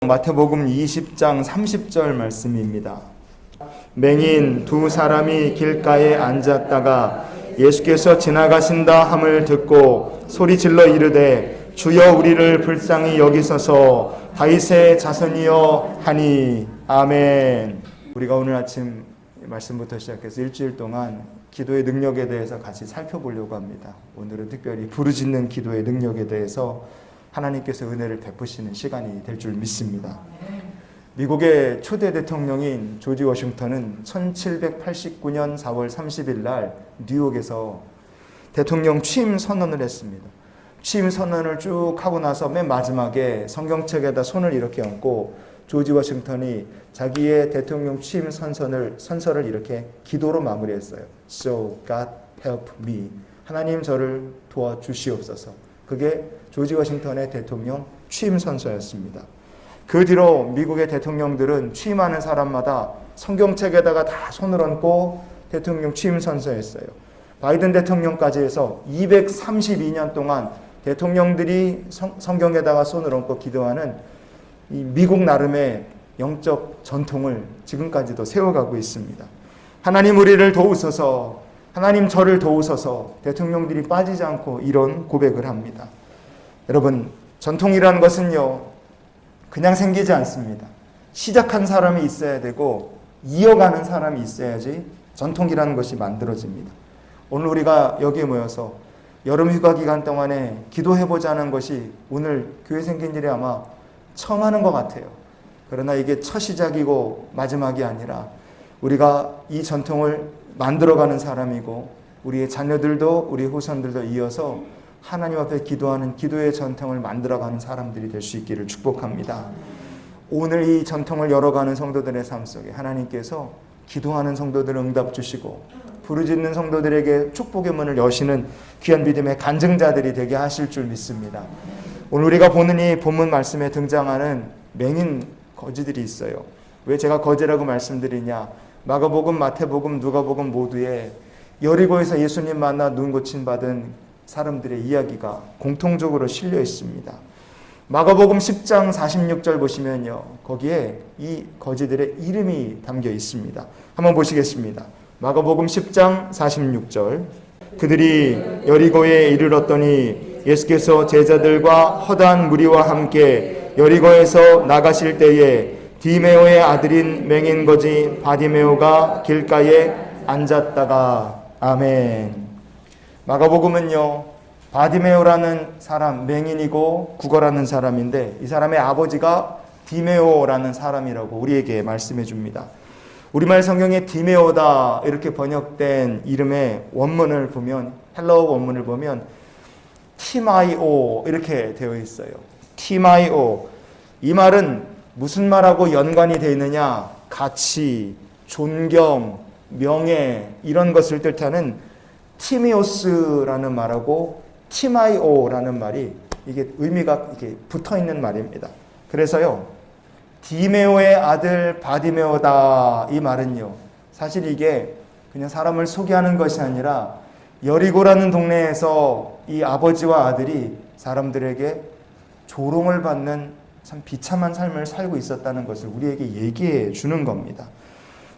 마태복음 20장 30절 말씀입니다. 맹인 두 사람이 길가에 앉았다가 예수께서 지나가신다 함을 듣고 소리질러 이르되 주여 우리를 불쌍히 여기소서 다윗의 자손이여 하니. 아멘. 우리가 오늘 아침 말씀부터 시작해서 일주일 동안 기도의 능력에 대해서 같이 살펴보려고 합니다. 오늘은 특별히 부르짖는 기도의 능력에 대해서 하나님께서 은혜를 베푸시는 시간이 될 줄 믿습니다. 미국의 초대 대통령인 조지 워싱턴은 1789년 4월 30일 날 뉴욕에서 대통령 취임 선언을 했습니다. 취임 선언을 쭉 하고 나서 맨 마지막에 성경책에다 손을 이렇게 얹고 조지 워싱턴이 자기의 대통령 취임 선서를 이렇게 기도로 마무리했어요. So God help me. 하나님 저를 도와주시옵소서. 그게 조지 워싱턴의 대통령 취임 선서였습니다. 그 뒤로 미국의 대통령들은 취임하는 사람마다 성경책에다가 다 손을 얹고 대통령 취임 선서했어요. 바이든 대통령까지 해서 232년 동안 대통령들이 성경에다가 손을 얹고 기도하는 이 미국 나름의 영적 전통을 지금까지도 세워가고 있습니다. 하나님 우리를 도우소서, 하나님 저를 도우소서 대통령들이 빠지지 않고 이런 고백을 합니다. 여러분, 전통이라는 것은요 그냥 생기지 않습니다. 시작한 사람이 있어야 되고 이어가는 사람이 있어야지 전통이라는 것이 만들어집니다. 오늘 우리가 여기에 모여서 여름 휴가 기간 동안에 기도해보자는 것이 오늘 교회 생긴 일이 아마 처음 하는 것 같아요. 그러나 이게 첫 시작이고 마지막이 아니라 우리가 이 전통을 만들어가는 사람이고 우리의 자녀들도 우리 후손들도 이어서 하나님 앞에 기도하는 기도의 전통을 만들어가는 사람들이 될 수 있기를 축복합니다. 오늘 이 전통을 열어가는 성도들의 삶 속에 하나님께서 기도하는 성도들을 응답 주시고 부르짖는 성도들에게 축복의 문을 여시는 귀한 믿음의 간증자들이 되게 하실 줄 믿습니다. 오늘 우리가 보는 이 본문 말씀에 등장하는 맹인 거지들이 있어요. 왜 제가 거지라고 말씀드리냐? 마가복음, 마태복음, 누가복음 모두에 여리고에서 예수님 만나 눈 고침 받은 사람들의 이야기가 공통적으로 실려 있습니다. 마가복음 10장 46절 보시면요, 거기에 이 거지들의 이름이 담겨 있습니다. 한번 보시겠습니다. 마가복음 10장 46절. 그들이 여리고에 이르렀더니 예수께서 제자들과 허다한 무리와 함께 여리고에서 나가실 때에 디메오의 아들인 맹인 거지 바디메오가 길가에 앉았다가. 아멘. 마가복음은요 바디메오라는 사람, 맹인이고 구걸하는 사람인데 이 사람의 아버지가 디메오라는 사람이라고 우리에게 말씀해 줍니다. 우리말 성경에 디메오다 이렇게 번역된 이름의 원문을 보면, 헬라어 원문을 보면 티마이오 이렇게 되어 있어요. 티마이오. 이 말은 무슨 말하고 연관이 되어 있느냐? 가치, 존경, 명예 이런 것을 뜻하는 티미오스라는 말하고 티마이오라는 말이 이게 의미가 이렇게 붙어 있는 말입니다. 그래서요 디메오의 아들 바디메오다 이 말은요 사실 이게 그냥 사람을 소개하는 것이 아니라 여리고라는 동네에서 이 아버지와 아들이 사람들에게 조롱을 받는 참 비참한 삶을 살고 있었다는 것을 우리에게 얘기해 주는 겁니다.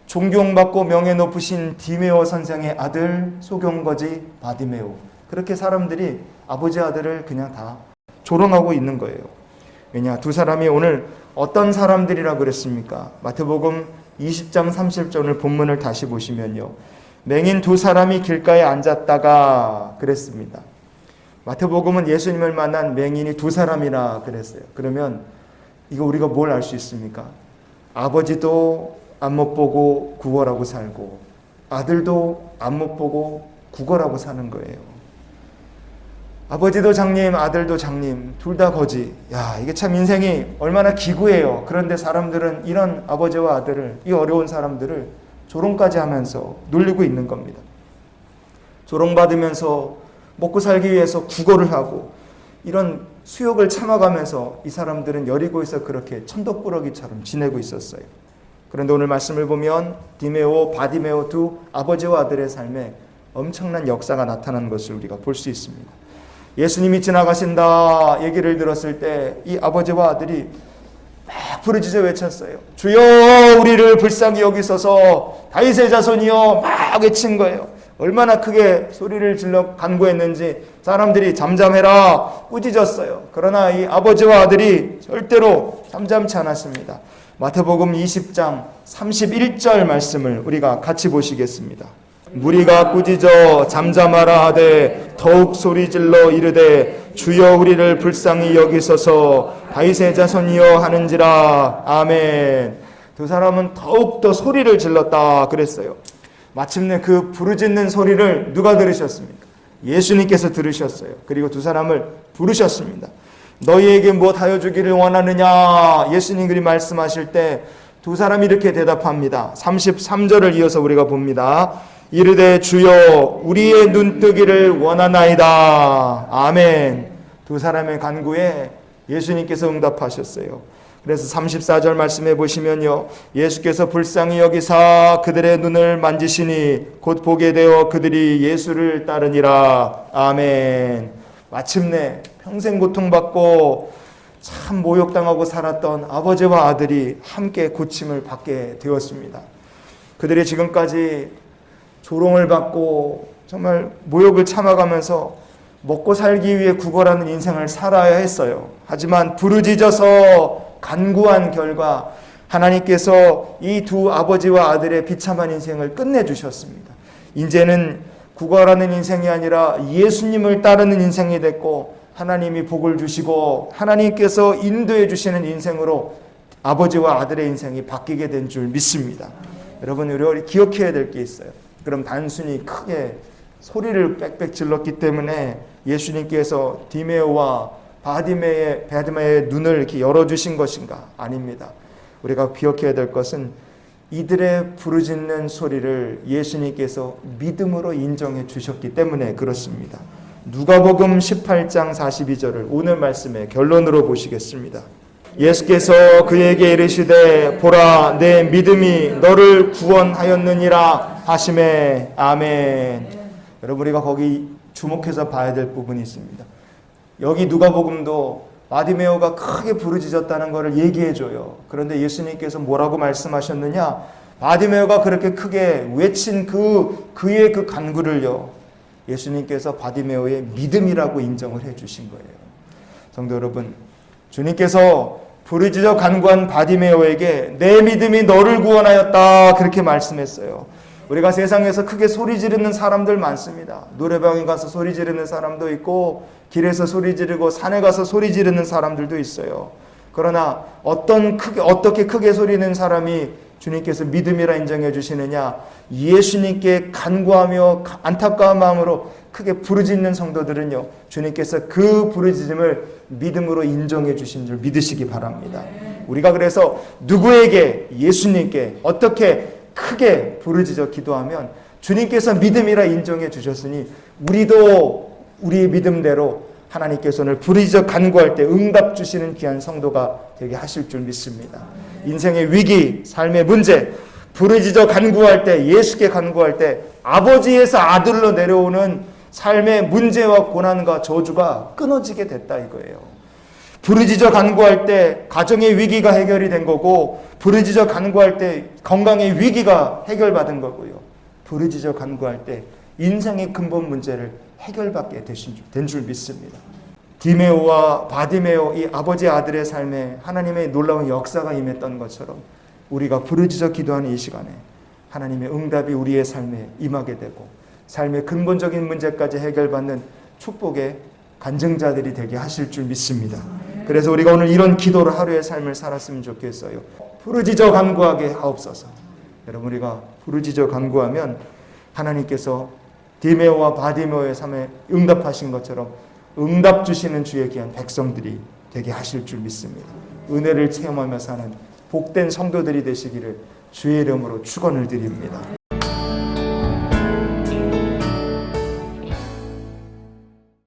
존경받고 명예 높으신 디메오 선생의 아들 소경거지 바디메오, 그렇게 사람들이 아버지 아들을 그냥 다 조롱하고 있는 거예요. 왜냐? 두 사람이 오늘 어떤 사람들이라 그랬습니까? 마태복음 20장 30절 본문을 다시 보시면요, 맹인 두 사람이 길가에 앉았다가 그랬습니다. 마태복음은 예수님을 만난 맹인이 두 사람이라 그랬어요. 그러면 이거 우리가 뭘 알 수 있습니까? 아버지도 앞못 보고 구걸하고 살고 아들도 앞못 보고 구걸하고 사는 거예요. 아버지도 장님, 아들도 장님, 둘 다 거지. 야, 이게 참 인생이 얼마나 기구해요. 그런데 사람들은 이런 아버지와 아들을, 이 어려운 사람들을 조롱까지 하면서 놀리고 있는 겁니다. 조롱받으면서 먹고 살기 위해서 구걸을 하고 이런 수욕을 참아가면서 이 사람들은 여리고에서 그렇게 천덕꾸러기처럼 지내고 있었어요. 그런데 오늘 말씀을 보면 디메오, 바디메오 두 아버지와 아들의 삶에 엄청난 역사가 나타나는 것을 우리가 볼 수 있습니다. 예수님이 지나가신다 얘기를 들었을 때 이 아버지와 아들이 막 부르짖어 외쳤어요. 주여 우리를 불쌍히 여기소서. 다윗의 자손이여 막 외친 거예요. 얼마나 크게 소리를 질러 간구했는지 사람들이 잠잠해라 꾸짖었어요. 그러나 이 아버지와 아들이 절대로 잠잠치 않았습니다. 마태복음 20장 31절 말씀을 우리가 같이 보시겠습니다. 무리가 꾸짖어 잠잠하라 하되 더욱 소리질러 이르되 주여 우리를 불쌍히 여기소서. 다윗의 자손이여 하는지라. 아멘. 두 사람은 더욱더 소리를 질렀다 그랬어요. 마침내 그 부르짖는 소리를 누가 들으셨습니까? 예수님께서 들으셨어요. 그리고 두 사람을 부르셨습니다. 너희에게 무엇 하여 주기를 원하느냐? 예수님이 말씀하실 때 두 사람이 이렇게 대답합니다. 33절을 이어서 우리가 봅니다. 이르되 주여 우리의 눈뜨기를 원하나이다. 아멘. 두 사람의 간구에 예수님께서 응답하셨어요. 그래서 34절 말씀해 보시면요. 예수께서 불쌍히 여기사 그들의 눈을 만지시니 곧 보게 되어 그들이 예수를 따르니라. 아멘. 마침내 평생 고통받고 참 모욕당하고 살았던 아버지와 아들이 함께 고침을 받게 되었습니다. 그들이 지금까지 조롱을 받고 정말 모욕을 참아가면서 먹고 살기 위해 구걸하는 인생을 살아야 했어요. 하지만 부르짖어서 간구한 결과 하나님께서 이 두 아버지와 아들의 비참한 인생을 끝내주셨습니다. 이제는 구걸하는 인생이 아니라 예수님을 따르는 인생이 됐고 하나님이 복을 주시고 하나님께서 인도해 주시는 인생으로 아버지와 아들의 인생이 바뀌게 된 줄 믿습니다. 여러분 우리 기억해야 될 게 있어요. 그럼 단순히 크게 소리를 빽빽 질렀기 때문에 예수님께서 디메오와 바디메의 눈을 이렇게 열어주신 것인가? 아닙니다. 우리가 기억해야 될 것은 이들의 부르짖는 소리를 예수님께서 믿음으로 인정해 주셨기 때문에 그렇습니다. 누가복음 18장 42절을 오늘 말씀의 결론으로 보시겠습니다. 예수께서 그에게 이르시되 보라 내 믿음이 너를 구원하였느니라 하시매. 아멘. 여러분 우리가 거기 주목해서 봐야 될 부분이 있습니다. 여기 누가복음도 바디메오가 크게 부르짖었다는 것을 얘기해줘요. 그런데 예수님께서 뭐라고 말씀하셨느냐? 바디메오가 그렇게 크게 외친 그의 그 간구를요, 예수님께서 바디메오의 믿음이라고 인정을 해주신 거예요. 성도 여러분, 주님께서 부르짖어 간구한 바디메오에게 내 믿음이 너를 구원하였다 그렇게 말씀했어요. 우리가 세상에서 크게 소리 지르는 사람들 많습니다. 노래방에 가서 소리 지르는 사람도 있고 길에서 소리 지르고 산에 가서 소리 지르는 사람들도 있어요. 그러나 어떻게 크게 소리는 사람이 주님께서 믿음이라 인정해 주시느냐? 예수님께 간구하며 안타까운 마음으로 크게 부르짖는 성도들은요, 주님께서 그 부르짖음을 믿음으로 인정해 주신 줄 믿으시기 바랍니다. 우리가 그래서 누구에게, 예수님께 어떻게 크게 부르짖어 기도하면 주님께서 믿음이라 인정해 주셨으니 우리도 우리의 믿음대로 하나님께서는 부르짖어 간구할 때 응답 주시는 귀한 성도가 되게 하실 줄 믿습니다. 인생의 위기, 삶의 문제, 부르짖어 간구할 때, 예수께 간구할 때 아버지에서 아들로 내려오는 삶의 문제와 고난과 저주가 끊어지게 됐다 이거예요. 부르짖어 간구할 때 가정의 위기가 해결이 된 거고, 부르짖어 간구할 때 건강의 위기가 해결받은 거고요. 부르짖어 간구할 때 인생의 근본 문제를 해결받게 된 줄 믿습니다. 디메오와 바디메오 이 아버지 아들의 삶에 하나님의 놀라운 역사가 임했던 것처럼 우리가 부르짖어 기도하는 이 시간에 하나님의 응답이 우리의 삶에 임하게 되고 삶의 근본적인 문제까지 해결받는 축복의 간증자들이 되게 하실 줄 믿습니다. 그래서 우리가 오늘 이런 기도로 하루의 삶을 살았으면 좋겠어요. 부르짖어 간구하게 하옵소서. 여러분, 우리가 부르짖어 간구하면 하나님께서 디메오와 바디메오의 삶에 응답하신 것처럼 응답 주시는 주의 귀한 백성들이 되게 하실 줄 믿습니다. 은혜를 체험하며 사는 복된 성도들이 되시기를 주의 이름으로 축원을 드립니다.